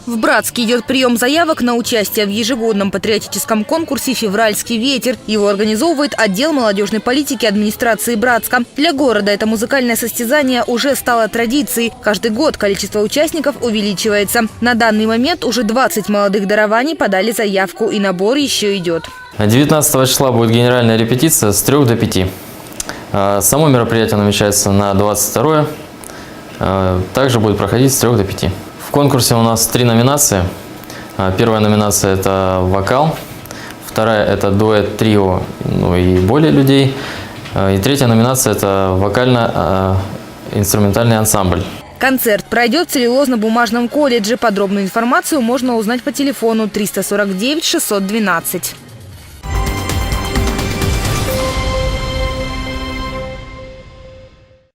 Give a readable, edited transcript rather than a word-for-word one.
В Братске идет прием заявок на участие в ежегодном патриотическом конкурсе «Февральский ветер». Его организовывает отдел молодежной политики администрации Братска. Для города это музыкальное состязание уже стало традицией. Каждый год количество участников увеличивается. На данный момент уже 20 молодых дарований подали заявку, и набор еще идет. 19 числа будет генеральная репетиция с 3 до 5. Само мероприятие намечается на 22. Также будет проходить с 3 до 5. В конкурсе у нас 3 номинации. Первая номинация – это вокал, вторая – это дуэт, трио, и более людей. И третья номинация – это вокально-инструментальный ансамбль. Концерт пройдет в целлюлозно-бумажном колледже. Подробную информацию можно узнать по телефону 349 612.